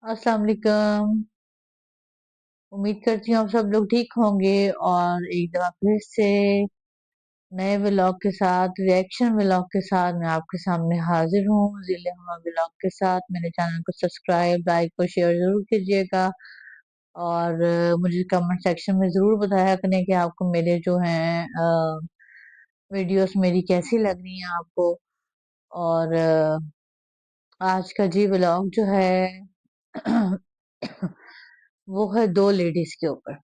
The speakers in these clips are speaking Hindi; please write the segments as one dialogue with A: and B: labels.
A: अस्सलाम वालेकुम। उम्मीद करती हूँ आप सब लोग ठीक होंगे और एक दफा फिर से नए व्लॉग के साथ रिएक्शन व्लॉग के साथ मैं आपके सामने हाजिर हूँ जिले हुआ व्लॉग के साथ। मेरे चैनल को सब्सक्राइब लाइक और शेयर जरूर कीजिएगा और मुझे कमेंट सेक्शन में जरूर बताया करें कि आपको मेरे जो हैं वीडियोस मेरी कैसी लग रही हैं आपको। और आज का जी व्लॉग जो है वो है दो लेडीज के ऊपर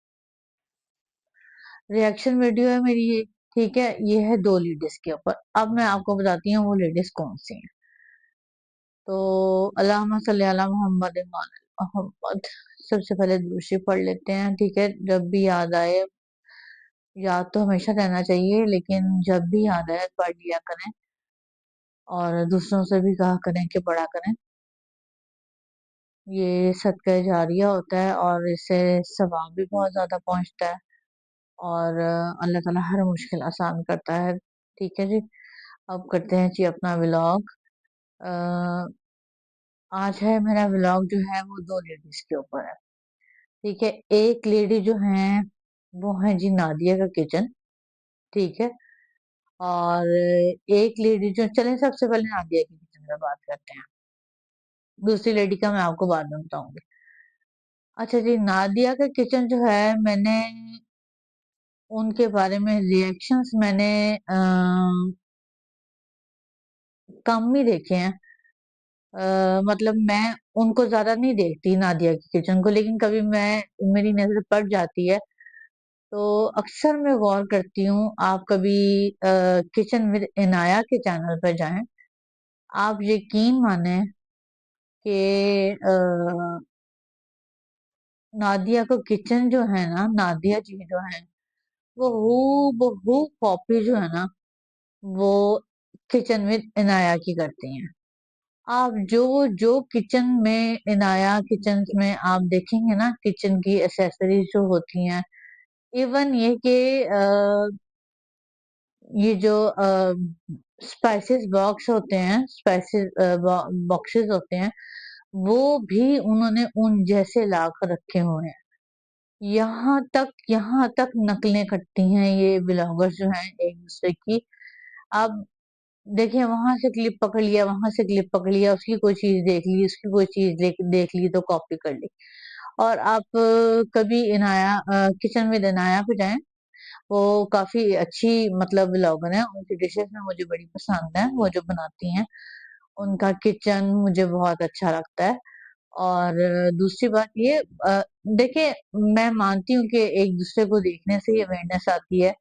A: रिएक्शन वीडियो है मेरी ये। ठीक है, ये है दो लेडीज के ऊपर। अब मैं आपको बताती हूँ वो लेडीज कौन सी हैं। तो अल्लाहुम्मा सल्ली अला मोहम्मद मोहम्मद। सबसे पहले दूसरी पढ़ लेते हैं। ठीक है, जब भी याद आए, याद तो हमेशा रहना चाहिए लेकिन जब भी याद आए पढ़ लिया करें और दूसरों से भी कहा करें कि पढ़ा करें। ये सदका जारिया होता है और इससे सवाब भी बहुत ज्यादा पहुंचता है और अल्लाह ताला हर मुश्किल आसान करता है। ठीक है जी, अब करते हैं जी अपना व्लॉग। आज है मेरा व्लॉग जो है वो दो लेडीज के ऊपर है। ठीक है, एक लेडी जो है वो है जी नादिया का किचन। ठीक है, और एक लेडी जो, चलें सबसे पहले नादिया के किचन में बात करते हैं, दूसरी लेडी का मैं आपको बाद में बताऊंगी। अच्छा जी, नादिया का किचन जो है मैंने उनके बारे में रिएक्शंस मैंने कम ही देखे हैं। मतलब मैं उनको ज्यादा नहीं देखती नादिया की किचन को, लेकिन कभी मैं मेरी नजर पड़ जाती है तो अक्सर मैं गौर करती हूँ। आप कभी किचन विद इनाया के चैनल पर जाएं, आप यकीन माने कि नादिया का किचन जो है ना, नादिया जी जो है वो हू बहू कॉपी जो है ना वो किचन विद इनाया की करती हैं। आप जो जो किचन में इनाया किचन में आप देखेंगे ना, किचन की एसेसरीज जो होती हैं, इवन ये कि ये जो स्पाइसेस बॉक्स होते हैं, स्पाइसेस बॉक्सेस होते हैं, वो भी उन्होंने उन जैसे ला कर रखे हुए हैं। यहाँ तक नकलें करती हैं ये ब्लॉगर्स जो हैं एक दूसरे की। आप देखिए, वहां से क्लिप पकड़ लिया, वहां से क्लिप पकड़ लिया, उसकी कोई चीज देख ली, उसकी कोई चीज देख ली तो कॉपी कर ली। और आप कभी इनाया किचन विद इनाया पे जाएं, वो काफी अच्छी मतलब व्लॉगर है। उनकी डिशेस में मुझे बड़ी पसंद है, वो जो बनाती हैं उनका किचन मुझे बहुत अच्छा लगता है। और दूसरी बात ये, देखिए, मैं मानती हूँ कि एक दूसरे को देखने से ही अवेयरनेस आती है,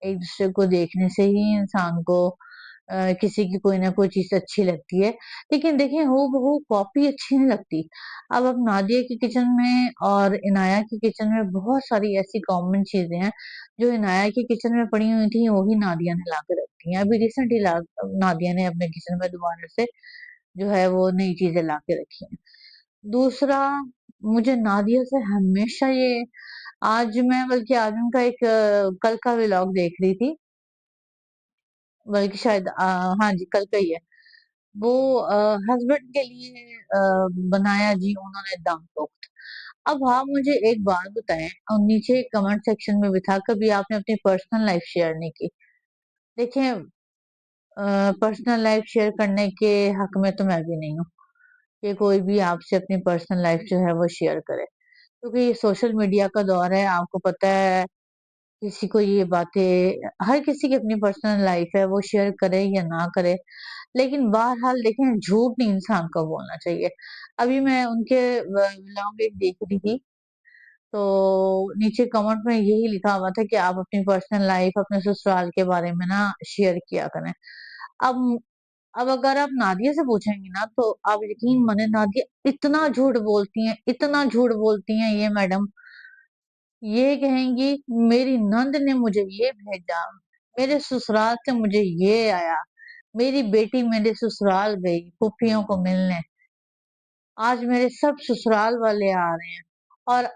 A: एक दूसरे को देखने से ही इंसान को किसी की कोई ना कोई चीज अच्छी लगती है। लेकिन देखिए, हूबहू कॉपी अच्छी नहीं लगती। अब नादिया की किचन में और इनाया की किचन में बहुत सारी ऐसी कॉमन चीजें हैं जो इनाया की किचन में पड़ी हुई थी, वही नादिया ने ला के रखी हैं। अभी रिसेंटली नादिया ने अपने किचन में दोबारा से जो है वो नई चीजें ला के रखी हैं। दूसरा, मुझे नादिया से हमेशा ये, आज मैं बल्कि आज उनका एक कल का व्लॉग देख रही थी, बल्कि शायद हाँ जी कल का ही है। वो हस्बैंड के लिए बनाया जी उन्होंने दम पोख्त। अब आप मुझे एक बात बताएं, और नीचे कमेंट सेक्शन में भी था, कभी आपने अपनी पर्सनल लाइफ शेयर नहीं की। देखें, पर्सनल लाइफ शेयर करने के हक में तो मैं भी नहीं हूँ कि कोई भी आपसे अपनी पर्सनल लाइफ जो है वो शेयर करे, क्योंकि ये सोशल मीडिया का दौर है। आपको पता है, किसी को ये बातें, हर किसी की अपनी पर्सनल लाइफ है, वो शेयर करे या ना करे, लेकिन बहरहाल देखें, झूठ नहीं इंसान को बोलना चाहिए। अभी मैं उनके व्लॉग एक देख रही थी, तो नीचे कमेंट में यही लिखा हुआ था कि आप अपनी पर्सनल लाइफ अपने ससुराल के बारे में ना शेयर किया करें। अब अब अगर आप नादिया से पूछेंगे ना, तो आप यकीन माने, नादिया इतना झूठ बोलती हैं, इतना झूठ बोलती हैं ये मैडम। ये कहेंगी मेरी नंद ने मुझे ये भेजा, मेरे ससुराल से मुझे ये आया, मेरी बेटी मेरे ससुराल गई फूफियों को मिलने, आज मेरे सब ससुराल वाले आ रहे हैं। और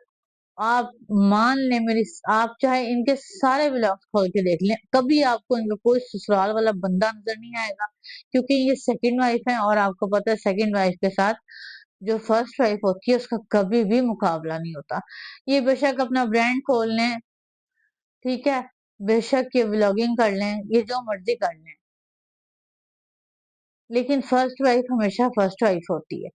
A: आप मान लें मेरी, आप चाहे इनके सारे ब्लॉग्स खोल के देख लें, कभी आपको इनका कोई ससुराल वाला बंदा नजर नहीं आएगा, क्योंकि ये सेकंड वाइफ है और आपको पता है सेकंड वाइफ के साथ जो फर्स्ट वाइफ होती है उसका कभी भी मुकाबला नहीं होता। ये बेशक अपना ब्रांड खोल लें, ठीक है? बेशक ये व्लॉगिंग कर लें, ये जो मर्ज़ी कर लें, लेकिन फर्स्ट वाइफ हमेशा फर्स्ट वाइफ होती है।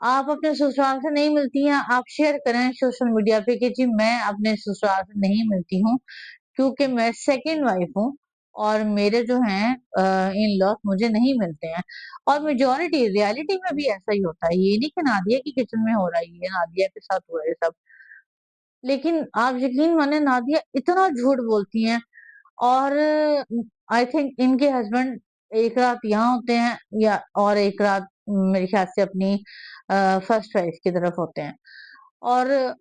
A: आप अपने ससुराल से नहीं मिलती हैं, आप शेयर करें सोशल मीडिया पे कि जी मैं अपने ससुराल से नहीं मिलती हूँ, क्योंकि मैं सेकंड वाइफ हूँ और मेरे जो हैं इन-लॉज़ मुझे नहीं मिलते हैं। और मेजॉरिटी रियलिटी में भी ऐसा ही होता है। ये नहीं कि नादिया के किचन में हो रहा है ये, नादिया के साथ हो रहा है सब। लेकिन आप यकीन माने नादिया इतना झूठ बोलती हैं और आई थिंक इनके हस्बैंड एक रात यहाँ होते हैं या और एक रात मेरे ख्याल से अपनी फर्स्ट वाइफ की तरफ होते हैं। और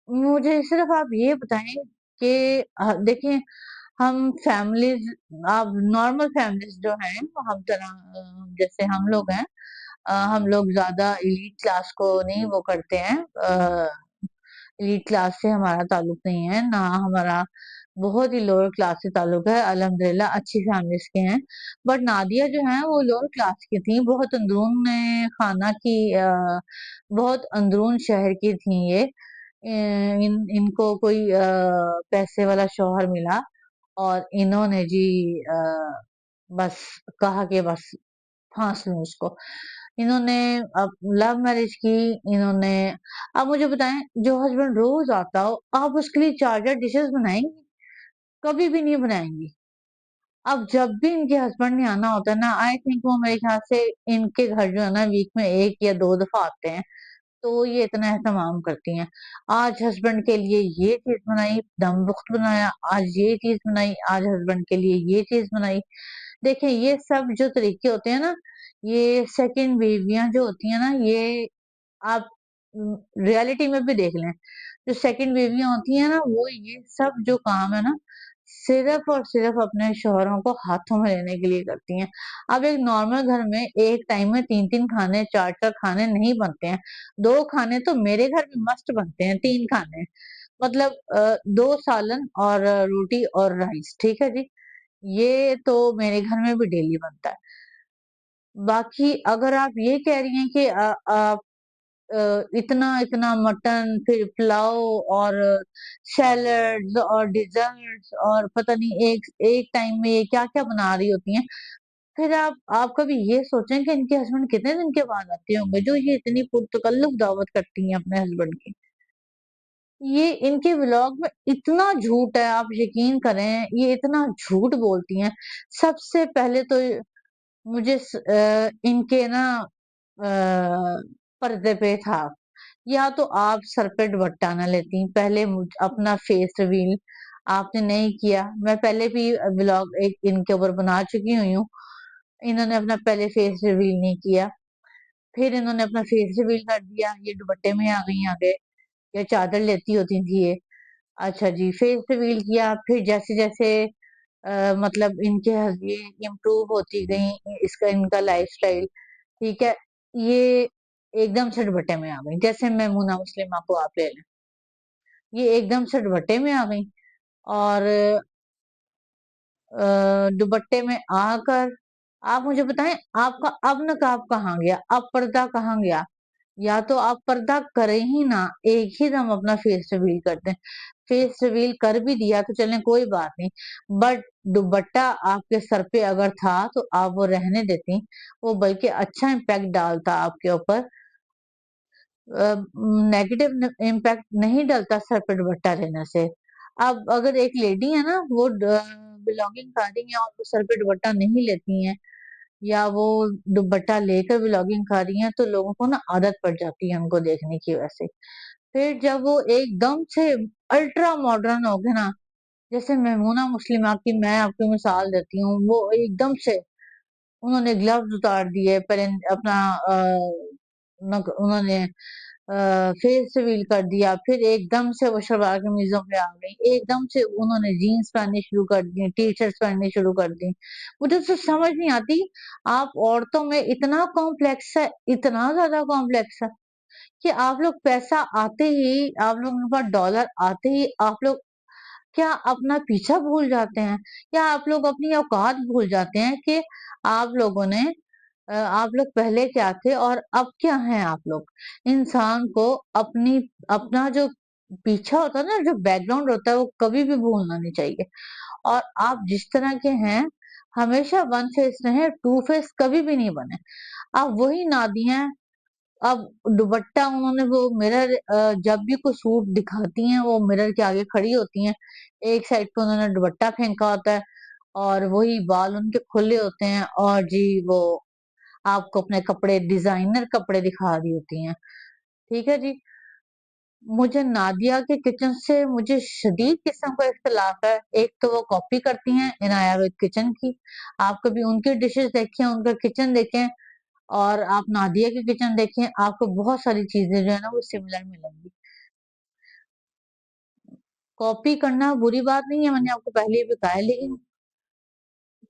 A: मुझे सिर्फ आप ये बताएं कि देखें हम फैमिलीज, आप नॉर्मल फैमिलीज जो हैं वो हम तरह जैसे हम लोग हैं, हम लोग ज्यादा एलीट क्लास को नहीं वो करते हैं। एलीट क्लास से हमारा ताल्लुक नहीं है, ना हमारा बहुत ही लोअर क्लास से ताल्लुक है, अल्हम्दुलिल्लाह अच्छी फैमिलीज के हैं। बट नादिया जो है वो लोअर क्लास की थी, बहुत अंदरून खाना की, बहुत अंदरून शहर की थी ये। इनको कोई पैसे वाला शौहर मिला और इन्होंने जी बस कहा कि बस फांस लूं उसको। इन्होंने अब लव मैरिज की। इन्होंने, अब मुझे बताएं, जो हस्बैंड रोज आता हो आप उसके लिए चार चार डिशेस बनाएंगी? कभी भी नहीं बनाएंगी। अब जब भी इनके हस्बैंड ने आना होता है ना, आई थिंक वो मेरे ख्याल से इनके घर जो है ना वीक में एक या दो दफा आते हैं, तो ये इतना एहतमाम करती हैं। आज हस्बैंड के लिए ये चीज बनाई, दम वक्त बनाया, आज ये चीज बनाई, आज हस्बैंड के लिए ये चीज बनाई। देखिए ये सब जो तरीके होते हैं ना, ये सेकंड बीवियां जो होती हैं ना, ये आप रियलिटी में भी देख लें, जो सेकंड बीवियां होती हैं ना, वो ये सब जो काम है ना, सिर्फ और सिर्फ अपने शौहरों को हाथों में लेने के लिए करती हैं। अब एक नॉर्मल घर में एक टाइम में तीन तीन खाने, चार चार खाने नहीं बनते हैं। दो खाने तो मेरे घर में मस्ट बनते हैं, तीन खाने मतलब दो सालन और रोटी और राइस, ठीक है जी। ये तो मेरे घर में भी डेली बनता है। बाकी अगर आप ये कह रही हैं कि आप इतना इतना मटन, फिर पुलाव और सैलड्स और डिजर्ट्स और पता नहीं एक एक टाइम में ये क्या क्या बना रही होती हैं, फिर आप कभी ये सोचें कि इनके हस्बैंड कितने दिन के बाद आते होंगे जो ये इतनी पुरतकल्लुफ दावत करती हैं अपने हस्बैंड की। ये इनके व्लॉग में इतना झूठ है, आप यकीन करें, ये इतना झूठ बोलती हैं। सबसे पहले तो मुझे इनके ना पर्दे पे था, या तो आप सर पे दुपट्टा ना लेती, पहले अपना फेस रिवील आपने नहीं किया। मैं पहले भी व्लॉग एक इनके ऊपर बना चुकी हुई हूँ। इन्होंने अपना पहले फेस रिवील नहीं किया, फिर इन्होंने अपना फेस रिवील कर दिया, ये दुपट्टे में आ गई आगे, या चादर लेती होती थी ये। अच्छा जी, फेस रिवील किया, फिर जैसे जैसे मतलब इनके ये इम्प्रूव होती गई, इसका इनका लाइफस्टाइल, ठीक है, ये एकदम से दुपट्टे में आ गई। जैसे मैमूना मुस्लिमा को आप ले लें, ये एकदम से दुपट्टे में आ गई और दुपट्टे में आकर आप मुझे बताएं, आपका अब नकाब कहाँ गया, अब पर्दा कहाँ गया? या तो आप पर्दा करें ही ना, एक ही दम अपना फेस रिवील कर दें। फेस रिवील कर भी दिया तो चलें, कोई बात नहीं, बट दुपट्टा आपके सर पे अगर था तो आप वो रहने देती, वो बल्कि अच्छा इम्पैक्ट डालता आपके ऊपर। नेगेटिव इम्पैक्ट नहीं डलता सर पे दुपट्टा रहने से। अब अगर एक लेडी है ना, वो बिलोंगिंग कर रही है और वो सर पे दुपट्टा नहीं लेती हैं, या वो दुपट्टा लेकर व्लॉगिंग कर रही हैं, तो लोगों को ना आदत पड़ जाती है उनको देखने की वजह से। फिर जब वो एकदम से अल्ट्रा मॉडर्न हो गए ना, जैसे मेमूना मुस्लिमा की मैं आपको मिसाल देती हूँ, वो एकदम से उन्होंने ग्लव्स उतार दिए, अपना उन्होंने फेस रिवील कर दिया, फिर एकदम से वो शलवार कमीजों पे आ गई, एकदम से उन्होंने जीन्स पहननी शुरू कर दी, टी शर्ट पहननी शुरू कर दी। मुझे तो समझ नहीं आती, आप औरतों में इतना कॉम्प्लेक्स है, इतना ज्यादा कॉम्प्लेक्स है कि आप लोग पैसा आते ही, आप लोगों के पास डॉलर आते ही आप लोग क्या अपना पीछा भूल जाते हैं, या आप लोग अपनी औकात भूल जाते हैं कि आप लोगों ने आप लोग पहले क्या थे और अब क्या हैं आप लोग? इंसान को अपनी अपना जो पीछा होता है ना, जो बैकग्राउंड होता है, वो कभी भी भूलना नहीं चाहिए। और आप जिस तरह के हैं, हमेशा वन फेस रहें, टू फेस कभी भी नहीं बने। आप वही नादियाँ हैं। अब दुपट्टा उन्होंने वो मिरर जब भी कोई सूट दिखाती हैं, वो मिरर के आगे खड़ी होती हैं। एक साइड पे उन्होंने दुपट्टा फेंका होता है और वही बाल उनके खुले होते हैं और जी वो आपको अपने कपड़े डिज़ाइनर कपड़े दिखा रही होती हैं। ठीक है जी? मुझे नादिया के किचन से मुझे शदीद किस्म का इख्तिलाफ है। एक तो वो कॉपी करती हैं इनाया विद किचन की। आप कभी उनकी डिशेज़ देखें, उनका किचन देखें और आप नादिया के किचन देखें, आपको बहुत सारी चीज़ें जो है ना वो सिमिलर मिलेंगी। कॉपी करना बुरी बात नहीं है, मैंने आपको पहले भी कहा है, लेकिन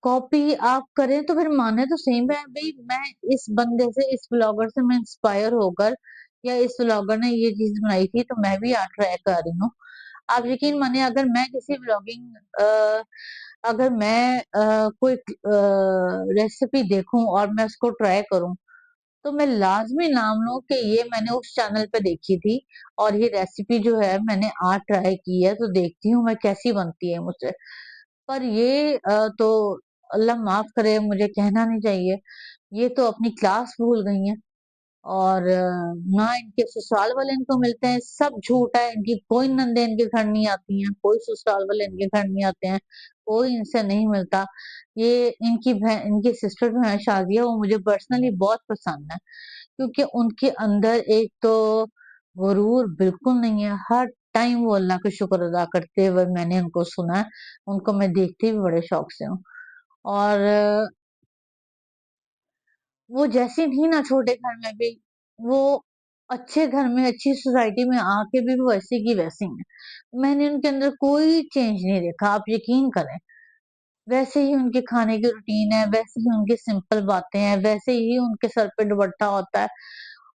A: कॉपी आप करें तो फिर माने तो सही। मैं इस बंदे से, इस व्लॉगर से मैं इंस्पायर होकर या इस व्लॉगर ने ये चीज़ बनाई थी तो मैं भी आज ट्राई कर रही हूँ। आप यकीन मानिए, अगर मैं किसी व्लॉगिंग अगर मैं कोई रेसिपी देखूँ और मैं उसको ट्राई करूँ, तो मैं लाज़मी नाम लूँ कि ये मैंने उस चैनल पे देखी थी और ये रेसिपी जो है मैंने आज ट्राई की है, तो देखती हूँ मैं कैसी बनती है मुझसे। पर ये तो अल्लाह माफ़ करे, मुझे कहना नहीं चाहिए, ये तो अपनी क्लास भूल गई हैं। और ना इनके ससुराल वाले इनको मिलते हैं, सब झूठ है। इनकी कोई नंदे इनके घर नहीं आती हैं, कोई ससुराल वाले इनके घर नहीं आते हैं, कोई इनसे नहीं मिलता। ये इनकी सिस्टर जो है शाज़िया, वो मुझे पर्सनली बहुत पसंद है, क्योंकि उनके अंदर एक तो गुरूर बिल्कुल नहीं है। हर टाइम वो अल्लाह का शुक्र अदा करते हुए मैंने उनको सुना है। उनको मैं देखती भी बड़े शौक से हूँ। और वो जैसी थी ना छोटे घर में भी, वो अच्छे घर में, अच्छी सोसाइटी में आके भी वो वैसी की वैसी हैं। मैंने उनके अंदर कोई चेंज नहीं देखा, आप यकीन करें। वैसे ही उनके खाने की रूटीन है, वैसे ही उनकी सिंपल बातें हैं, वैसे ही उनके सर पे दुपट्टा होता है।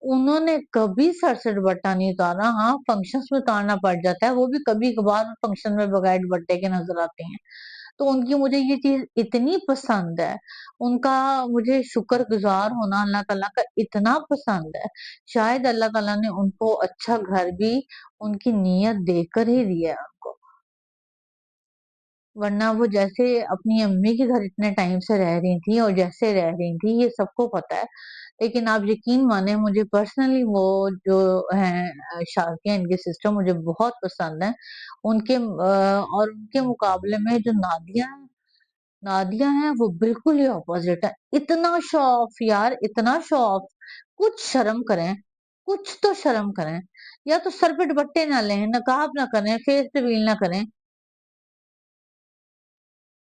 A: उन्होंने कभी सर से दुपट्टा नहीं उतारा। हाँ, फंक्शंस में उतारना पड़ जाता है, वो भी कभी-कभार फंक्शन में बगैर दुपट्टे के नज़र आते हैं। तो उनकी मुझे ये चीज़ इतनी पसंद है, उनका मुझे शुक्रगुज़ार होना अल्लाह ताला का इतना पसंद है। शायद अल्लाह ताला ने उनको अच्छा घर भी उनकी नीयत देकर ही दिया है उनको। वरना वो जैसे अपनी अम्मी के घर इतने टाइम से रह रही थी और जैसे रह रही थी, ये सबको पता है। लेकिन आप यकीन माने, मुझे पर्सनली वो जो हैं शाज़िया, इनकी सिस्टर, मुझे बहुत पसंद है। और उनके मुकाबले में जो नादिया हैं वो बिल्कुल ही ऑपोज़िट है। इतना शो ऑफ यार, इतना शो ऑफ। कुछ शर्म करें, कुछ तो शर्म करें। या तो सर पे दुपट्टे ना लें, नकाब ना करें, फेस रिवील ना करें।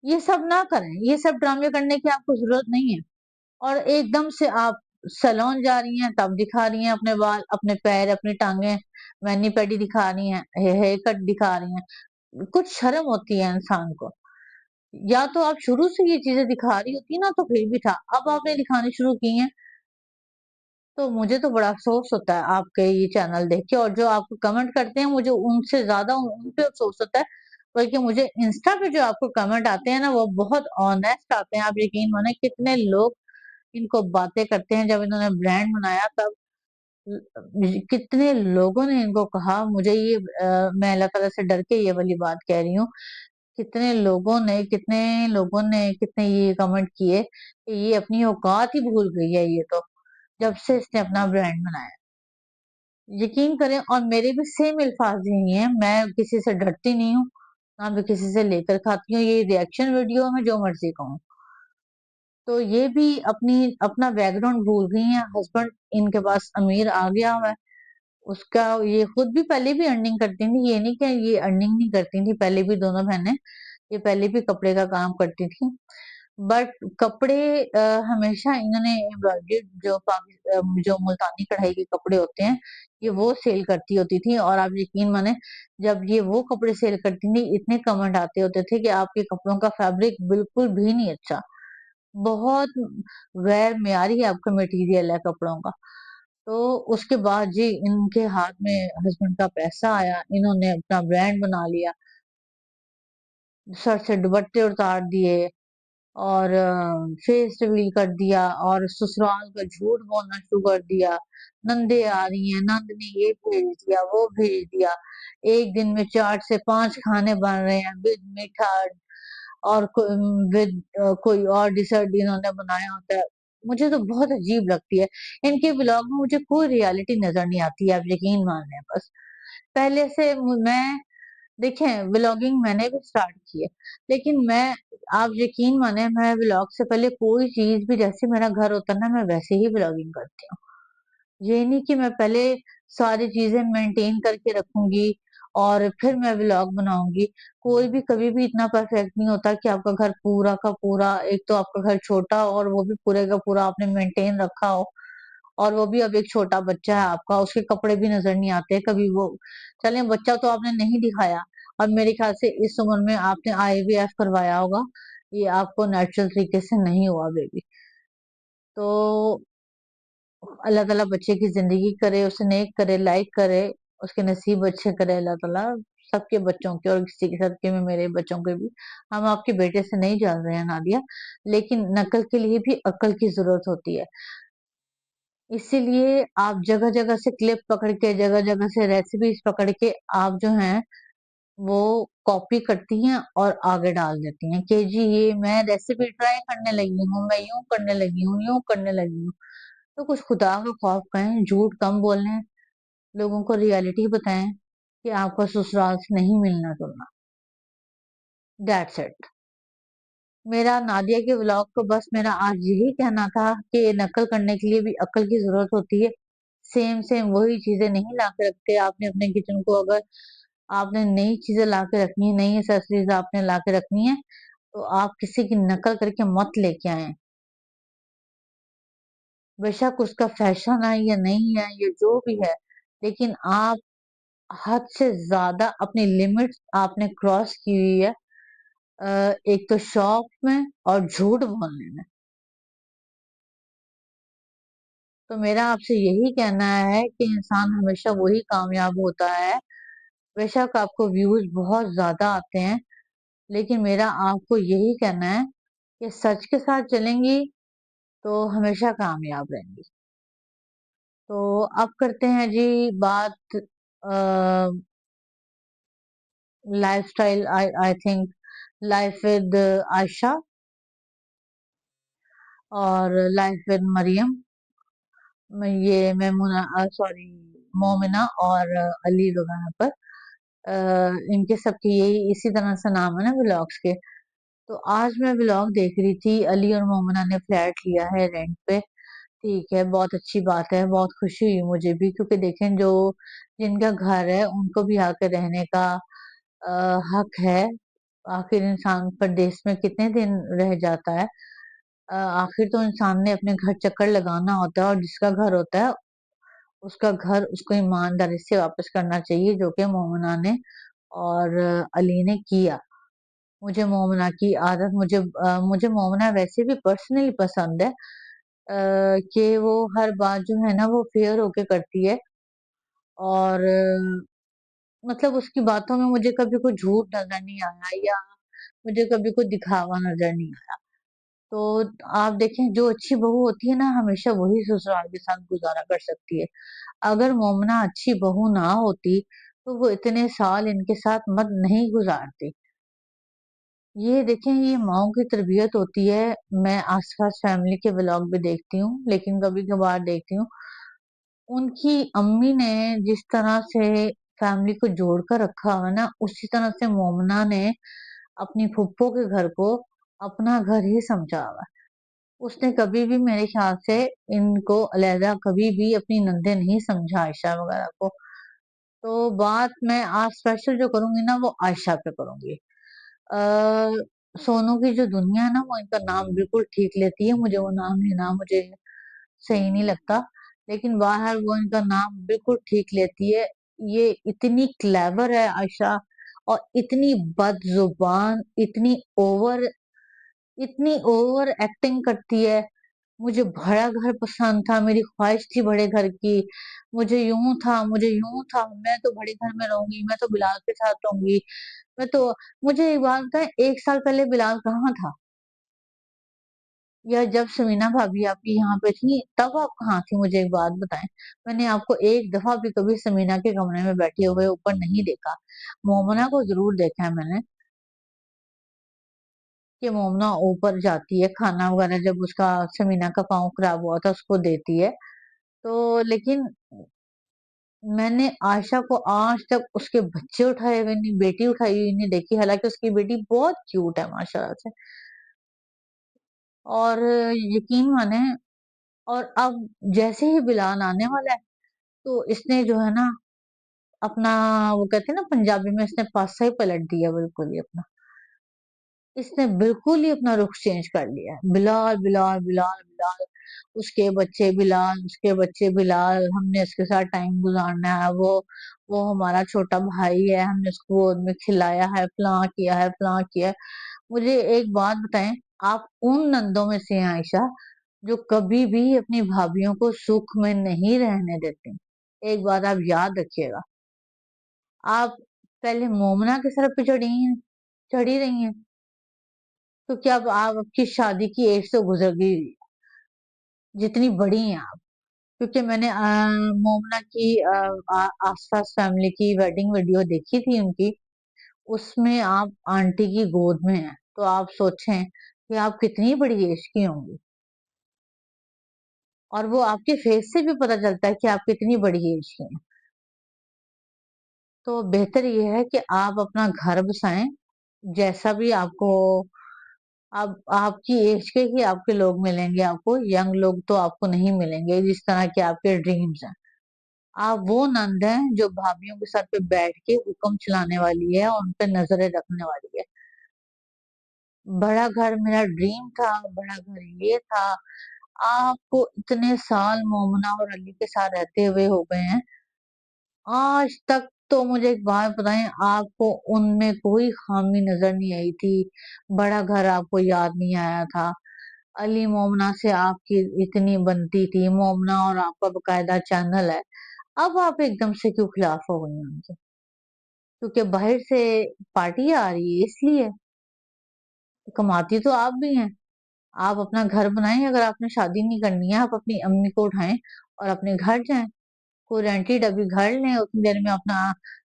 A: ये सब ना करें, ये सब ड्रामे करने की आपको ज़रूरत नहीं है। और एकदम से आप सैलून जा रही हैं, तब दिखा रही हैं अपने बाल, अपने पैर, अपनी टाँगें, मैनी-पेडी दिखा रही हैं, हेयर कट दिखा रही हैं। कुछ शर्म होती है इंसान को। या तो आप शुरू से ये चीज़ें दिखा रही होती ना तो फिर भी था। अब आपने दिखानी शुरू की हैं, तो मुझे तो बड़ा अफ़सोस होता है आपके ये चैनल देख के। और जो आपको कमेंट करते हैं, मुझे उनसे ज़्यादा उन पे अफ़सोस होता है। बल्कि मुझे इंस्टा पे जो आपको कमेंट आते हैं ना, वो बहुत ऑनेस्ट आते हैं। आप यकीन माने, कितने लोग इनको बातें करते हैं, जब इन्होंने ब्रांड बनाया तब कितने लोगों ने इनको कहा, मुझे ये मैं अल्लाह ताला से डर के ये वाली बात कह रही हूँ। कितने लोगों ने कितने ये कमेंट किए कि ये अपनी औकात ही भूल गई है ये तो, जब से इसने अपना ब्रांड बनाया। यकीन करें, और मेरे भी सेम अल्फाज यही हैं, मैं किसी से डरती नहीं हूँ, ना मैं किसी से लेकर खाती हूँ। ये रिएक्शन वीडियो में जो मर्ज़ी कहूँ। तो ये भी अपना बैकग्राउंड भूल गई हैं। हस्बैंड इनके पास अमीर आ गया हुआ है। उसका ये खुद भी पहले भी अर्निंग करती थी, ये नहीं कि ये अर्निंग नहीं करती थी। पहले भी दोनों बहनें, ये पहले भी कपड़े का काम करती थी। बट कपड़े हमेशा इन्होंने एम्ब्रॉयडरी जो मुल्तानी कढ़ाई के कपड़े होते हैं, ये वो सेल करती होती थी। और आप यकीन माने, जब ये वो कपड़े सेल करती थी, इतने कमेंट आते होते थे कि आपके कपड़ों का फैब्रिक बिल्कुल भी नहीं अच्छा, बहुत गैर मियारी आपका मटेरियल है कपड़ों का। तो उसके बाद जी इनके हाथ में हस्बैंड का पैसा आया, इन्होंने अपना ब्रांड बना लिया, सर से दुपट्टे उतार दिए। और फेस रिवील कर दिया और ससुराल का झूठ बोलना शुरू कर दिया। नंदे आ रही हैं, नंद ने ये भेज दिया, वो भेज दिया। एक दिन में 4 से 5 खाने बन रहे हैं विद मीठा और विद कोई और डिशर्ट इन्होंने बनाया होता है। मुझे तो बहुत अजीब लगती है। इनके व्लॉग में मुझे कोई रियलिटी नज़र नहीं आती है, आप यकीन मान लें बस। पहले से मैं देखें व्लॉगिंग मैंने भी स्टार्ट की है, लेकिन मैं आप यकीन माने मैं व्लॉग से पहले कोई चीज़ भी जैसे मेरा घर होता है ना, मैं वैसे ही व्लॉगिंग करती हूँ। ये नहीं कि मैं पहले सारी चीज़ें मेंटेन करके रखूँगी और फिर मैं व्लॉग बनाऊँगी। कोई भी कभी भी इतना परफेक्ट नहीं होता कि आपका घर पूरा का पूरा एक तो आपका घर छोटा और वो भी पूरे का पूरा आपने मेंटेन रखा हो और वो भी अब एक छोटा बच्चा है आपका, उसके कपड़े भी नज़र नहीं आते कभी वो चलें बच्चा तो आपने नहीं दिखाया और मेरे ख्याल से इस उम्र में आपने आईवीएफ करवाया होगा, ये आपको नेचुरल तरीके से नहीं हुआ बेबी। तो अल्लाह ताला बच्चे की ज़िंदगी करे, उसे नेक करे, लाइक करे, उसके नसीब अच्छे करे अल्लाह ताला सबके बच्चों के और किसी के सदके में मेरे बच्चों के भी। हम आपके बेटे से नहीं जल रहे हैं नादिया, लेकिन नकल के लिए भी अक्ल की ज़रूरत होती है। इसीलिए आप जगह-जगह से क्लिप पकड़ के, जगह-जगह से रेसिपीज़ पकड़ के आप जो हैं, वो कॉपी करती हैं और आगे डाल देती हैं कि जी ये मैं रेसिपी ट्राई करने लगी हूँ, मैं यूँ करने लगी हूँ, यूँ करने लगी हूँ। तो कुछ खुदा का खौफ करें, झूठ कम बोलें, लोगों को रियलिटी बताएँ कि आपको ससुराल से नहीं मिलना-जुलना। That's it. मेरा नादिया के व्लॉग को बस मेरा आज यही कहना था कि नकल करने के लिए भी अक्ल की ज़रूरत होती है। सेम-सेम वही चीज़ें नहीं ला के रखते। आपने अपने किचन को अगर आपने नई चीज़ें ला के रखनी है, नई एक्सेसरीज़ आपने ला के रखनी है, तो आप किसी की नकल करके मत लेके आएँ। बेशक उसका फैशन है या नहीं है, या जो भी है, लेकिन आप हद से ज़्यादा अपनी लिमिट्स आपने क्रॉस की हुई है एक तो शौक में और झूठ बोलने में। तो मेरा आपसे यही कहना है कि इंसान हमेशा वही कामयाब होता है। बेशक आपको व्यूज़ बहुत ज़्यादा आते हैं, लेकिन मेरा आपको यही कहना है कि सच के साथ चलेंगी तो हमेशा कामयाब रहेंगी। तो अब करते हैं जी बात lifestyle I think life with Ayesha और लाइफ़ विद मरियम। ये मेमुना सॉरी मोमिना और अली वगैरह पर इनके सबके यही इसी तरह से नाम है ना व्लॉग्स के। तो आज मैं व्लॉग देख रही थी, अली और मोमिना ने फ्लैट लिया है रेंट पे। ठीक है, बहुत अच्छी बात है, बहुत खुशी हुई मुझे भी क्योंकि देखें जो जिनका घर है उनको भी आके रहने का हक है। आखिर इंसान परदेश में कितने दिन रह जाता है। आखिर तो इंसान ने अपने घर चक्कर लगाना होता है और जिसका घर होता है उसका घर उसको ईमानदारी से वापस करना चाहिए जो कि मोमिना ने और अली ने किया। मुझे मोमिना की आदत मुझे मोमिना वैसे भी पर्सनली पसंद है कि वो हर बात जो है ना वो फेयर होके करती है और मतलब उसकी बातों में मुझे कभी कोई झूठ नज़र नहीं आया या मुझे कभी कोई दिखावा नज़र नहीं आया। तो आप देखें जो अच्छी बहू होती है ना हमेशा वही ससुराल के साथ गुज़ारा कर सकती है। अगर मोमना अच्छी बहू ना होती, तो वो इतने साल इनके साथ मत नहीं गुज़ारती। ये देखें ये माँओं की तरबियत होती है। मैं आस-पास फैमिली के व्लॉग भी देखती हूँ, लेकिन कभी-कभार देखती हूँ। उनकी अम्मी ने जिस तरह से फैमिली को जोड़ कर रखा हुआ है ना, उसी तरह से मोमना ने अपनी फूफो के घर को अपना घर ही समझा हुआ है। उसने कभी भी मेरे ख्याल से इनको अलहदा कभी भी अपनी नंदे नहीं समझा आयशा वगैरह को। तो बात मैं आज स्पेशल जो करूँगी ना वो आयशा पे करूँगी। सोनू की जो दुनिया है ना वो इनका नाम बिल्कुल ठीक लेती है, मुझे वो नाम लेना मुझे सही नहीं लगता, लेकिन बहरहाल वो इनका नाम बिल्कुल ठीक लेती है। ये इतनी क्लेवर है आयशा और इतनी बदज़ुबान, इतनी ओवर एक्टिंग करती है। मुझे बड़ा घर पसंद था, मेरी ख्वाहिश थी बड़े घर की। मुझे यूँ था, मैं तो बड़े घर में रहूँगी, मैं तो बिलाल के साथ रहूँगी। मैं तो मुझे एक बात बताएँ 1 साल पहले बिलाल कहाँ था? या जब समीना भाभी आपकी यहाँ पे थी तब आप कहाँ थी, मुझे एक बात बताएं। मैंने आपको एक दफा भी कभी समीना के कमरे में बैठे हुए ऊपर नहीं देखा। मोमना को जरूर देखा है मैंने कि मोमना ऊपर जाती है खाना वगैरह, जब उसका समीना का पाँव खराब हुआ था उसको देती है। तो लेकिन मैंने आयशा को आज तक उसके बच्चे उठाए हुए नहीं, बेटी उठाई हुई नहीं देखी, हालांकि उसकी बेटी बहुत क्यूट है माशाल्लाह से। और यकीन माने, और अब जैसे ही बिलान आने वाला है तो इसने जो है ना अपना, वो कहते हैं ना पंजाबी में, इसने पासा ही पलट दिया बिल्कुल ही अपना। इसने बिल्कुल ही अपना रुख चेंज कर लिया है। बिलाल बिलाल बिलाल बिलाल, उसके बच्चे बिलाल, उसके बच्चे बिलाल, हमने इसके साथ टाइम गुजारना है, वो हमारा छोटा भाई है, हमने उसको गोद में खिलाया है, फलां किया है, फलां किया है। मुझे एक बात बताएं, आप उन नंदों में से हैं आयशा जो कभी भी अपनी भाभीियों को सुख में नहीं रहने देती। एक बात आप याद रखिएगा। आप पहले मोमना के सर पे चढ़ी रही हैं, तो क्या अब आप आपकी शादी की एज तो गुजर गई, जितनी बड़ी हैं आप। क्योंकि मैंने मोमना की आसपास फैमिली की वेडिंग वीडियो देखी थी उनकी, उसमें आप आंटी की गोद में हैं, तो आप सोचें कि आप कितनी बड़ी एज की होंगी। और वो आपके फेस से भी पता चलता है कि आप कितनी बड़ी एज की हैं। तो बेहतर ये है कि आप अपना घर बसाएं, जैसा भी आपको, अब आपकी एज के ही आपके लोग मिलेंगे आपको, यंग लोग तो आपको नहीं मिलेंगे जिस तरह के आपके ड्रीम्स हैं। आप वो नंद हैं जो भाभीियों के सर पे बैठ के हुक्म चलाने वाली है और उन पे नजरें रखने वाली है। बड़ा घर मेरा ड्रीम था, बड़ा घर ये था। आपको इतने साल मोमना और अली के साथ रहते हुए हो गए हैं, आज तक तो मुझे एक बात बताएं, आपको उनमें कोई खामी नजर नहीं आई थी? बड़ा घर आपको याद नहीं आया था? अली मोमना से आपकी इतनी बनती थी, मोमना और आपका बकायदा चैनल है। अब आप एकदम से क्यों खिलाफ हो गई हैं उनके? क्योंकि बाहर से पार्टी आ रही है इसलिए? कमाती तो आप भी हैं। आप अपना घर बनाएं, अगर आपने शादी नहीं करनी है आप अपनी अम्मी को उठाएं और अपने घर जाएं, कोई रेंटेड अभी घर लें, उतनी देर में अपना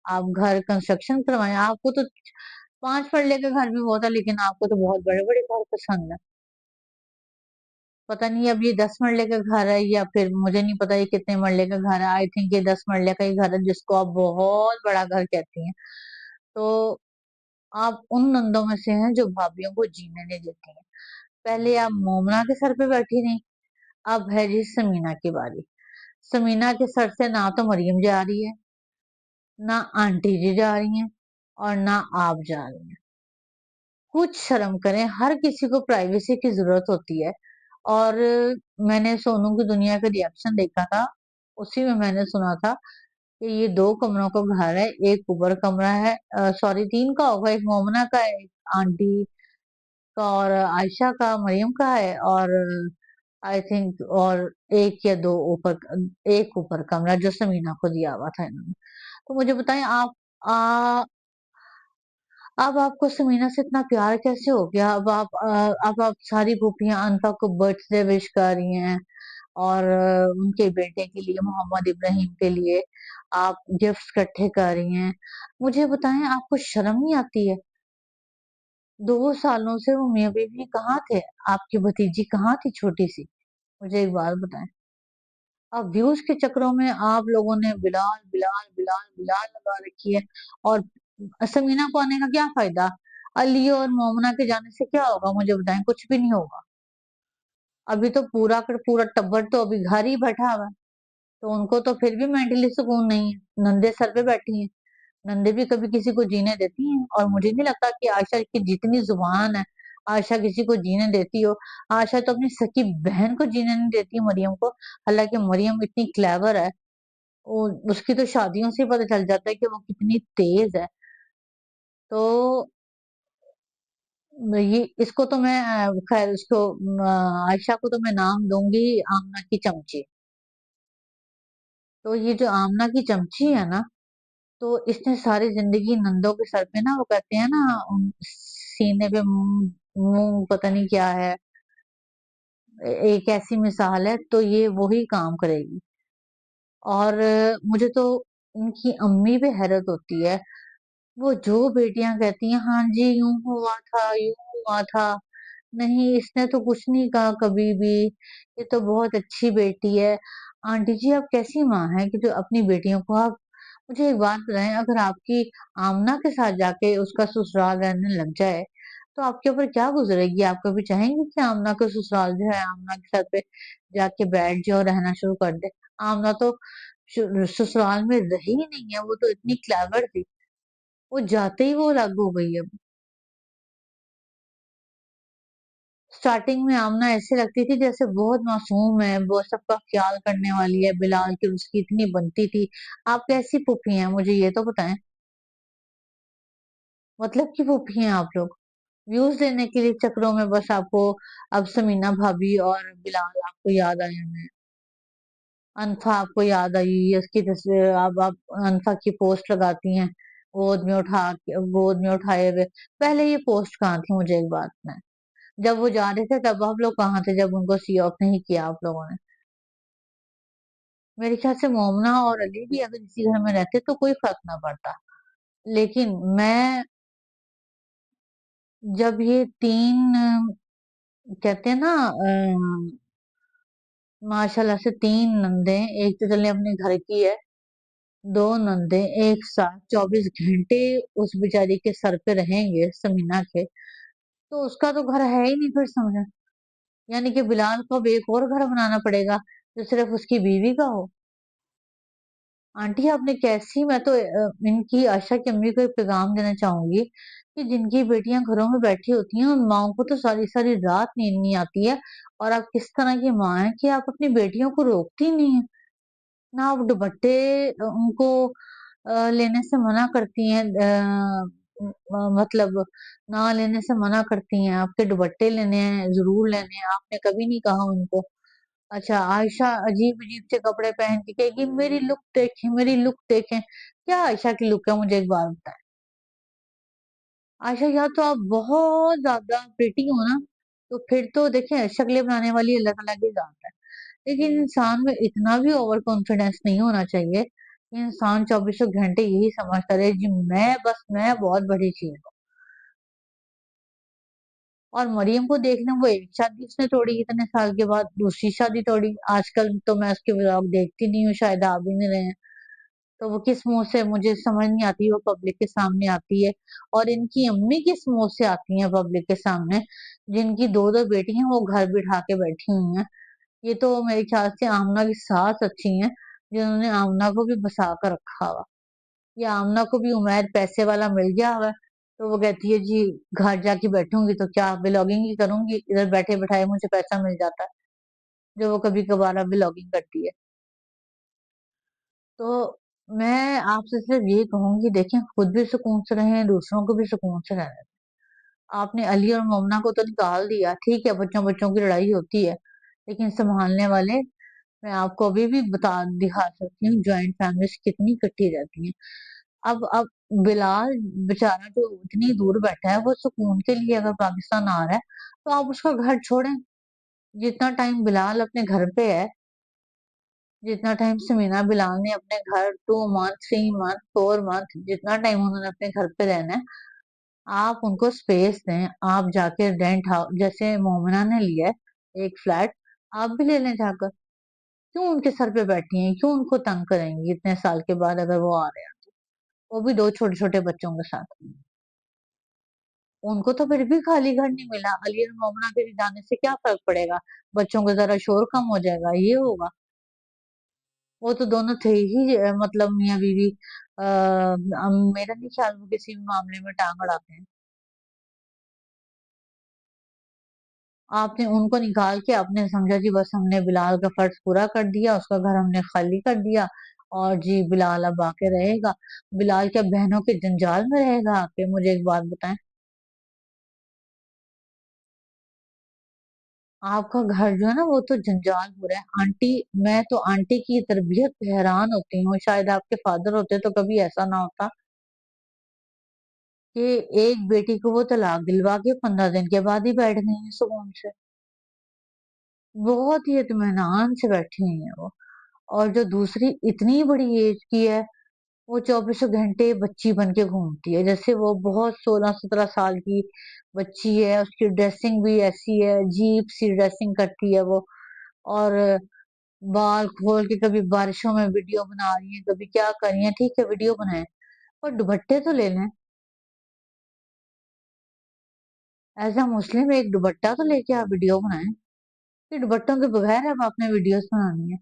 A: आप घर कंस्ट्रक्शन करवाएं। आपको तो 5 मरले का घर भी बहुत है, लेकिन आपको तो बहुत बड़े बड़े घर पसंद है। पता नहीं अब ये 10 मरले का घर है या फिर मुझे नहीं पता ये कितने मरले का घर है। आई थिंक ये 10 मरले का ही घर है जिसको आप बहुत बड़ा घर कहती हैं। तो आप उन नंदों में से हैं जो भाभीियों को जीने नहीं देती हैं। पहले आप मोमना के सर पे बैठी रही, अब है जी समीना की बारी। समीना के सर से ना तो मरियम जा रही है, ना आंटी जी जा रही हैं, और ना आप जा रही हैं। कुछ शर्म करें, हर किसी को प्राइवेसी की जरूरत होती है। और मैंने सोनू की दुनिया का रिएक्शन देखा था, उसी में मैंने सुना था कि ये 2 कमरों का घर है, एक ऊपर कमरा है, सॉरी 3 का होगा, एक मोमना का है, एक आंटी का और आयशा का, मरियम का है, और आई थिंक और एक या दो ऊपर, एक ऊपर कमरा जो समीना को दिया हुआ था इन्होंने। तो मुझे बताएं आप, अब आपको समीना से इतना प्यार कैसे हो गया? अब आप सारी गोपियां अनका को बर्थडे विश कर रही हैं, और उनके बेटे के लिए, मोहम्मद इब्राहिम के लिए आप गिफ्ट इकट्ठे कर रही हैं। मुझे बताएं, आपको शर्म नहीं आती है? 2 सालों से वो मियाँ बीवी कहाँ थे? आपकी भतीजी कहाँ थी छोटी सी? मुझे एक बात बताएं। अब व्यूज के चक्करों में आप लोगों ने बिलाल बिलाल बिलाल बिलाल लगा रखी है, और समीना को आने का क्या फायदा? अली और मोमना के जाने से क्या होगा? मुझे बताएं, कुछ भी नहीं होगा। अभी तो पूरा का पूरा टब्बर तो अभी घर ही बैठा हुआ है, तो उनको तो फिर भी मेंटली सुकून नहीं है। नंदे सर पे बैठी हैं, नंदे भी कभी किसी को जीने देती हैं? और मुझे नहीं लगता कि आयशा की जितनी जुबान है आयशा किसी को जीने देती हो। आयशा तो अपनी सकी बहन को जीने नहीं देती मरियम को, हालांकि मरियम इतनी क्लेवर है, वो उसकी तो शादियों से ही पता चल जाता है कि वो कितनी तेज है। तो ये इसको तो मैं खैर उसको आयशा को तो मैं नाम दूंगी आमना की चमची। तो ये जो आमना की चमची है ना, तो इसने सारी जिंदगी नंदों के सर पे ना, वो कहते हैं ना सीने पे मुंह, मुंह पता नहीं क्या है, एक ऐसी मिसाल है, तो ये वही काम करेगी। और मुझे तो उनकी अम्मी पे हैरत होती है। वो जो बेटियां कहती हैं, हाँ जी यूं हुआ था, यूं हुआ था, नहीं इसने तो कुछ नहीं कहा कभी भी, ये तो बहुत अच्छी बेटी है। आंटी जी आप कैसी माँ हैं कि जो अपनी बेटियों को आप, मुझे एक बात बताएं, अगर आपकी आमना के साथ जाके उसका ससुराल रहने लग जाए तो आपके ऊपर क्या गुजरेगी? आप कभी चाहेंगे कि आमना का ससुराल जो है आमना के साथ पे जाके बैठ जाए और रहना शुरू कर दे? आमना तो ससुराल में रही ही नहीं है, वो तो इतनी क्लेवर थी, वो जाते ही वो अलग हो गई है। स्टार्टिंग में आमना ऐसे लगती थी जैसे बहुत मासूम है, वो सबका ख्याल करने वाली है, बिलाल की उसकी इतनी बनती थी। आप कैसी फूफी हैं मुझे ये तो बताएं, मतलब की फूफी हैं आप लोग? व्यूज देने के लिए चक्करों में बस आपको अब समीना भाभी और बिलाल आपको याद आए हैं, अनफा आपको याद आई, इसकी तस्वीर अब आप अनफा की पोस्ट लगाती हैं गोद में उठाए हुए। पहले ये पोस्ट कहाँ थी मुझे एक बात में, जब वो जा रहे थे तब आप लोग कहाँ थे जब उनको सी ऑफ नहीं किया आप लोगों ने? मेरे ख्याल से मोमना और अली भी अगर इसी घर में रहते तो कोई फर्क ना पड़ता। लेकिन मैं, जब ये तीन कहते हैं ना माशाल्लाह से तीन नंदे, एक तो चले अपने घर की है, दो नंदे एक साथ 24 घंटे उस बेचारी के सर पे रहेंगे समीना के, तो उसका तो घर है ही नहीं फिर समझे। यानी कि बिलाल को अब एक और घर बनाना पड़ेगा जो सिर्फ उसकी बीवी का हो। आंटी आपने कैसी, मैं तो इनकी आशा की अम्मी को एक पैगाम देना चाहूंगी कि जिनकी बेटियां घरों में बैठी होती हैं उन माओ को तो सारी सारी रात नींद नहीं आती है, और आप किस तरह की माँ है कि आप अपनी बेटियों को रोकती नहीं है? ना आप दुपट्टे उनको लेने से मना करती हैं, मतलब ना लेने से मना करती हैं, आपके दुपट्टे लेने हैं, जरूर लेने हैं, आपने कभी नहीं कहा उनको? अच्छा, आयशा अजीब अजीब से कपड़े पहन के कहेगी मेरी लुक देखें, मेरी लुक देखें। क्या आयशा की लुक है मुझे एक बात बताएं? आयशा या तो आप बहुत ज्यादा प्रिटी हो ना, तो फिर तो देखें शक्लें बनाने वाली अलग अलग ही जात है। लेकिन इंसान में इतना भी ओवर कॉन्फिडेंस नहीं होना चाहिए कि इंसान 24 घंटे यही समझता रहे जी मैं बहुत बड़ी चीज हूँ। और मरियम को देखना, वो एक शादी उसने तोड़ी इतने साल के बाद, दूसरी शादी तोड़ी, आजकल तो मैं उसके व्लॉग देखती नहीं हूँ, शायद आ भी नहीं रहे हैं। तो वो किस मुंह से, मुझे समझ नहीं आती, वो पब्लिक के सामने आती है। और इनकी अम्मी किस मुंह से आती है पब्लिक के सामने, जिनकी दो दो बेटी हैं वो घर बिठा के बैठी हुई हैं। ये तो मेरे ख्याल से आमना की सास अच्छी हैं, जिन्होंने आमना को भी बसा कर रखा हुआ। या आमना को भी उमैर पैसे वाला मिल गया हुआ है, तो वो कहती है जी घर जाके बैठूंगी तो क्या ब्लॉगिंग ही करूंगी, इधर बैठे बैठाए मुझे पैसा मिल जाता है, जो वो कभी कभार ब्लॉगिंग करती है। तो मैं आपसे सिर्फ ये कहूंगी, देखें खुद भी सुकून से रहें, दूसरों को भी सुकून से रहने दें। आपने अली और मोमना को तो निकाल दिया, ठीक है बच्चों बच्चों की लड़ाई होती है, लेकिन संभालने वाले, मैं आपको अभी भी बता दिखा सकती हूँ ज्वाइंट फैमिली कितनी इकट्ठी रहती हैं। अब बिलाल बेचारा जो इतनी दूर बैठा है, वो सुकून के लिए अगर पाकिस्तान आ रहा है तो आप उसका घर छोड़ें। जितना टाइम बिलाल अपने घर पे है, जितना टाइम समीना बिलाल ने अपने घर 2 मंथ 3 मंथ 4 मंथ जितना टाइम उन्होंने अपने घर पे रहना है, आप उनको स्पेस दें। आप जाके रेंट हाउस जैसे मोमना ने लिया है एक फ्लैट, आप भी ले लें जाकर। क्यों उनके सर पे बैठी हैं, क्यों उनको तंग करेंगी इतने साल के बाद अगर वो आ रहे हैं, वो भी दो छोटे छोटे बच्चों के साथ? उनको तो फिर भी खाली घर नहीं मिला, अली और मोमना के जाने से क्या फर्क पड़ेगा? बच्चों का जरा शोर कम हो जाएगा, ये होगा। वो तो दोनों थे ही मतलब मियाँ बीवी। मेरा नहीं ख्याल वो किसी भी मामले में टांग अड़ाते हैं। आपने उनको निकाल के आपने समझा जी बस हमने बिलाल का फर्ज पूरा कर दिया, उसका घर हमने खाली कर दिया, और जी बिलाल अब आके रहेगा। बिलाल क्या बहनों के जंजाल में रहेगा आके? मुझे एक बात बताएं, आपका घर जो है ना वो तो जंजाल हो रहा है आंटी। मैं तो आंटी की तरबियत पे हैरान होती हूँ, शायद आपके फादर होते तो कभी ऐसा ना होता कि एक बेटी को वो तलाक दिलवा के 15 दिन के बाद ही बैठ गई हैं सुकून से। बहुत ही इत्मीनान से बैठी हुई है वो। और जो दूसरी इतनी बड़ी एज की है, वो चौबीसों घंटे बच्ची बन के घूमती है, जैसे वो बहुत 16-17 साल की बच्ची है। उसकी ड्रेसिंग भी ऐसी है, अजीब सी ड्रेसिंग करती है वो। और बाल खोल के कभी बारिशों में वीडियो बना रही है, कभी क्या कर रही है। ठीक है, वीडियो बनाए, और दुपट्टे तो ले लें। एज अ मुस्लिम एक दुपट्टा तो लेके आप वीडियो बनाएं। कि दुपट्टों के बगैर अब आपने वीडियोस बनानी है।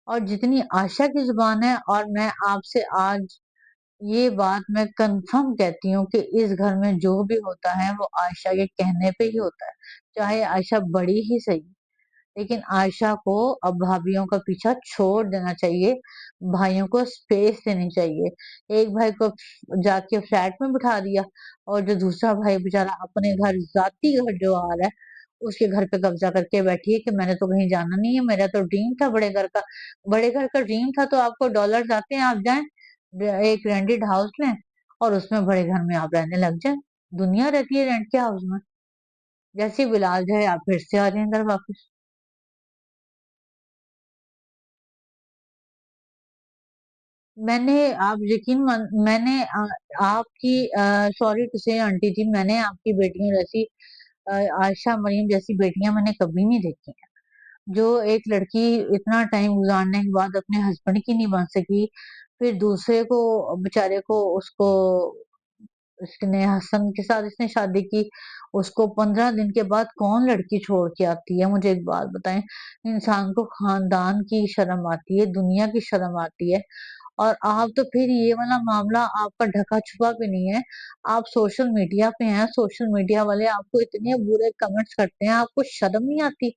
A: और जितनी आशा की जुबान है, और मैं आपसे आज ये बात मैं कंफर्म कहती हूँ कि इस घर में जो भी होता है वो आयशा के कहने पे ही होता है। चाहे आयशा बड़ी ही सही, लेकिन आयशा को अब भाभीियों का पीछा छोड़ देना चाहिए। भाइयों को स्पेस देनी चाहिए। एक भाई को जाके फ्लैट में बिठा दिया, और जो दूसरा भाई बेचारा अपने घर, जाती घर जो आ रहा है, उसके घर पे कब्जा करके बैठी है कि मैंने तो कहीं जाना नहीं है, मेरा तो ड्रीम था बड़े घर का। बड़े घर का ड्रीम था तो आपको डॉलर्स आते हैं, आप जाएं एक रेंटेड हाउस लें, और उसमें बड़े घर में आप रहने लग जाएं। दुनिया रहती है रेंट के हाउस में। जैसे ही बिलाल जाए, आप फिर से आ जाए घर वापस। मैंने, आप यकीन मान, मैंने आपकी, सॉरी टू से आंटी जी, मैंने आपकी बेटियों जैसी, अ, आयशा मरीम जैसी बेटियां मैंने कभी नहीं देखी हैं। जो एक लड़की इतना टाइम गुजारने के बाद अपने हस्बैंड की नहीं बन सकी, फिर दूसरे को, बेचारे को, उसको, इसने हसन के साथ इसने शादी की, उसको 15 दिन के बाद कौन लड़की छोड़ के आती है? मुझे एक बात बताएं। इंसान को खानदान की शर्म आती है, दुनिया की शर्म आती है। और आप तो फिर ये वाला मामला आपका ढका छुपा भी नहीं है। आप सोशल मीडिया पे हैं, सोशल मीडिया वाले आपको इतने बुरे कमेंट्स करते हैं, आपको शर्म नहीं आती?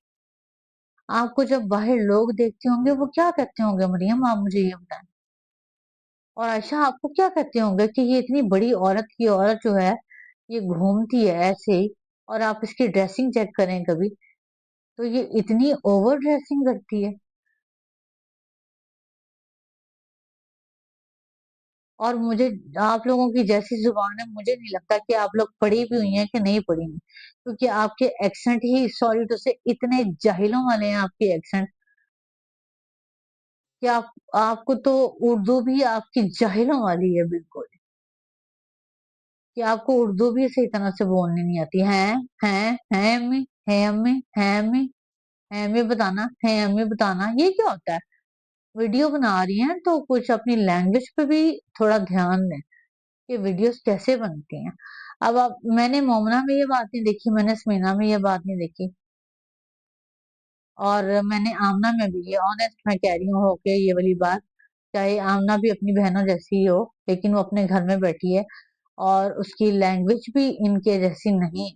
A: आपको जब बाहर लोग देखते होंगे वो क्या कहते होंगे? मरियम, आप मुझे ये बताएं। और आयशा, आपको क्या कहते होंगे कि ये इतनी बड़ी औरत की औरत जो है, ये घूमती है ऐसे ही, और आप इसकी ड्रेसिंग चेक करें कभी, तो ये इतनी ओवर ड्रेसिंग करती है। और मुझे, आप लोगों की जैसी जुबान है, मुझे नहीं लगता कि आप लोग पढ़ी भी हुई हैं कि नहीं पढ़ी हुई, क्योंकि आपके एक्सेंट ही, सॉरी टू से, इतने जाहिलों वाले हैं आपके एक्सेंट, कि आपको तो उर्दू भी आपकी जाहिलों वाली है बिल्कुल। कि आपको उर्दू भी सही तरह से बोलनी नहीं आती है अम्मी, है अम्मी, है अम्मी, है अम्मी बताना, है अम्मी बताना, ये क्या होता है? वीडियो बना रही हैं तो कुछ अपनी लैंग्वेज पे भी थोड़ा ध्यान दें कि वीडियोस कैसे बनती हैं। अब आप, मैंने मोमना में ये बात नहीं देखी, मैंने स्मीना में ये बात नहीं देखी, और मैंने आमना में भी, ये ऑनेस्ट मैं कह रही हूँ होके ये वाली बात, चाहे आमना भी अपनी बहनों जैसी ही हो, लेकिन वो अपने घर में बैठी है, और उसकी लैंग्वेज भी इनके जैसी नहीं।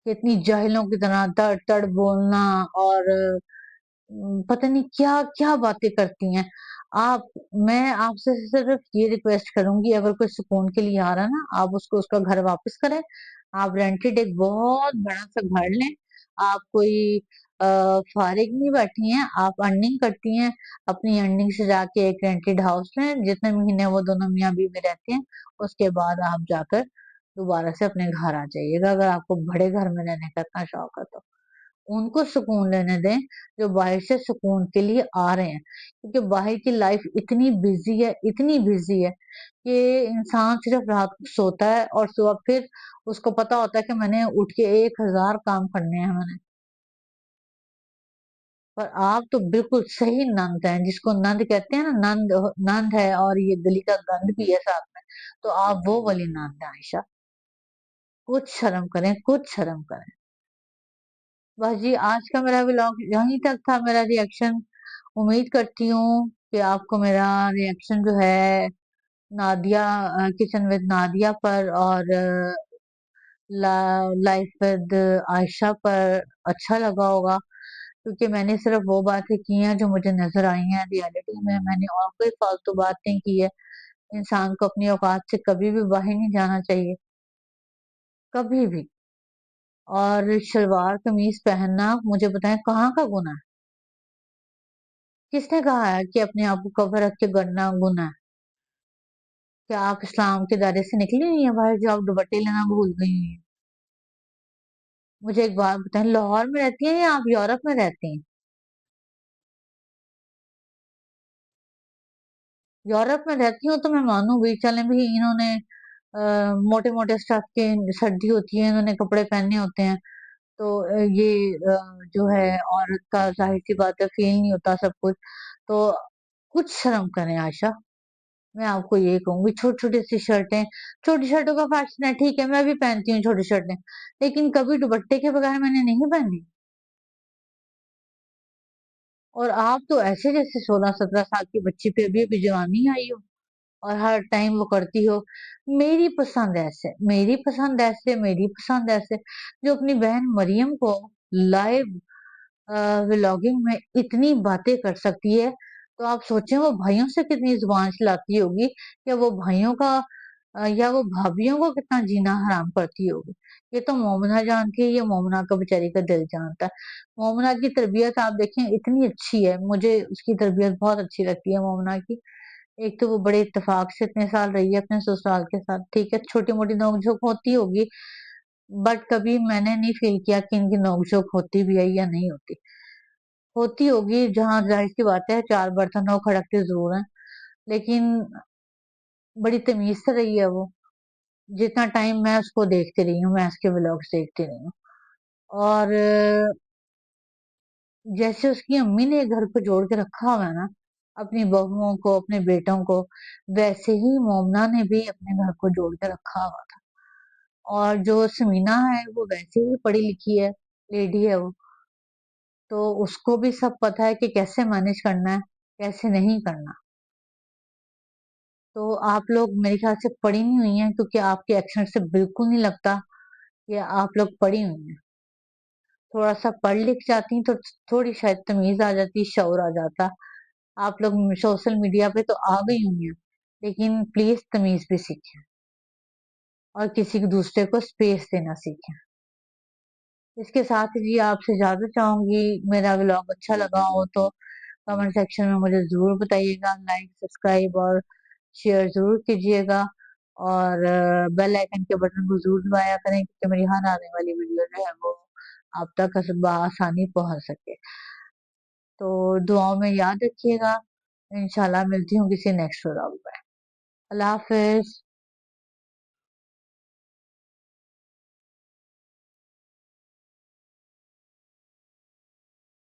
A: कितनी जाहिलों की तरह तड़ तड़ बोलना, और पता नहीं क्या क्या बातें करती हैं। आप, मैं आपसे सिर्फ ये रिक्वेस्ट करूंगी, अगर कोई सुकून के लिए आ रहा है ना, आप उसको उसका घर वापस करें। आप रेंटेड एक बहुत बड़ा सा घर लें। आप कोई फारिग नहीं बैठी हैं, आप अर्निंग करती हैं। अपनी अर्निंग से जाके एक रेंटेड हाउस लें, जितने महीने वो दोनों मियाँ बीवी रहते हैं, उसके बाद आप जाकर दोबारा से अपने घर आ जाइएगा, अगर आपको बड़े घर में रहने का इतना शौक है तो। उनको सुकून लेने दें जो बाहर से सुकून के लिए आ रहे हैं, क्योंकि बाहर की लाइफ इतनी बिजी है, इतनी बिजी है, कि इंसान सिर्फ रात को सोता है और सुबह फिर उसको पता होता है कि मैंने उठ के 1000 काम करने हैं मैंने। पर आप तो बिल्कुल सही नंद हैं, जिसको नंद कहते हैं ना, नंद, नंद है, और ये गली का गंद भी है साथ में। तो आप वो वाली नंद है आयशा। कुछ शर्म करें, कुछ शर्म करें। बस जी, आज का मेरा व्लॉग यहीं तक था, मेरा रिएक्शन। उम्मीद करती हूँ कि आपको मेरा रिएक्शन जो है, नादिया, किचन विद नादिया पर, और लाइफ विद आयशा पर अच्छा लगा होगा, क्योंकि मैंने सिर्फ वो बातें की हैं जो मुझे नजर आई हैं रियलिटी में। मैंने और कोई फालतू बात नहीं की है। इंसान को अपनी औकात से कभी भी बाहर नहीं जाना चाहिए, कभी भी। और शलवार कमीज पहनना, मुझे बताएं कहाँ का गुनाह है? किसने कहा है कि अपने आप को कवर रख के करना गुनाह है? क्या आप इस्लाम के दायरे से निकली हुई हैं बाहर, जो आप दुपट्टे लेना भूल गई हैं? मुझे एक बात बताएं, लाहौर में रहती हैं या आप यूरोप में रहती हैं? यूरोप में रहती हूँ तो मैं मानूंगी, चले भी इन्होंने मोटे मोटे स्टफ के, सर्दी होती है, इन्होंने कपड़े पहने होते हैं, तो ये जो है औरत का जाहिर सी बात है फील नहीं होता सब कुछ, तो कुछ शर्म करें आशा। मैं आपको ये कहूंगी, छोटी छोटी सी शर्टें, छोटी शर्टों का फैशन है, ठीक है, मैं भी पहनती हूँ छोटी शर्टें, लेकिन कभी दुपट्टे के बगैर मैंने नहीं पहनी। और आप तो ऐसे जैसे 16-17 साल की बच्ची पे अभी जवानी आई हो, और हर टाइम वो करती हो, मेरी पसंद ऐसे, मेरी पसंद ऐसे, मेरी पसंद ऐसे। जो अपनी बहन मरियम को लाइव व्लॉगिंग में इतनी बातें कर सकती है, तो आप सोचें वो भाइयों से कितनी जुबान चलाती होगी, या वो भाइयों का या वो भाभीियों को कितना जीना हराम करती होगी। ये तो मोमना जानती है, ये मोमना का बेचारी का दिल जानता है। मोमना की तरबियत आप देखें इतनी अच्छी है, मुझे उसकी तरबियत बहुत अच्छी लगती है मोमना की। एक तो वो बड़े इत्तेफाक से इतने साल रही है अपने ससुराल के साथ, ठीक है, छोटी मोटी नोकझोंक होती होगी, बट कभी मैंने नहीं फील किया कि इनकी नोकझोंक होती भी है या नहीं होती। होती होगी, जहाँ जाहिर सी बात है चार बर्तन हो खड़कते जरूर हैं, लेकिन बड़ी तमीज से रही है वो। जितना टाइम मैं उसको देखती रही हूँ, मैं उसके व्लॉग्स देखती रही हूँ, और जैसे उसकी अम्मी ने घर को जोड़ के रखा हुआ है ना, अपनी बहुओं को, अपने बेटों को, वैसे ही मोमना ने भी अपने घर को जोड़ के रखा हुआ था। और जो समीना है वो वैसे ही पढ़ी लिखी है, लेडी है वो, तो उसको भी सब पता है कि कैसे मैनेज करना है, कैसे नहीं करना। तो आप लोग मेरे ख्याल से पढ़ी नहीं हुई हैं, क्योंकि आपके एक्सेंट से बिल्कुल नहीं लगता कि आप लोग पढ़ी हुई हैं। थोड़ा सा पढ़ लिख जाती तो थोड़ी शायद तमीज आ जाती, शौर आ जाता। आप लोग सोशल मीडिया पे तो आ गई हुई हैं, लेकिन प्लीज तमीज भी सीखें, और किसी दूसरे को स्पेस देना सीखें। इसके साथ ही जी आपसे इजाजत चाहूंगी। मेरा व्लॉग अच्छा लगा हो तो कमेंट सेक्शन में मुझे जरूर बताइएगा, लाइक सब्सक्राइब और शेयर जरूर कीजिएगा, और बेल आइकन के बटन को जरूर दबाया करें, क्योंकि मेरी हर आने वाली वीडियो जो है वो आप तक आसानी पहुंच सके। तो दुआओं में याद रखिएगा। इंशाल्लाह मिलती हूँ किसी नेक्स्ट व्लॉग में। अल्लाह हाफिज।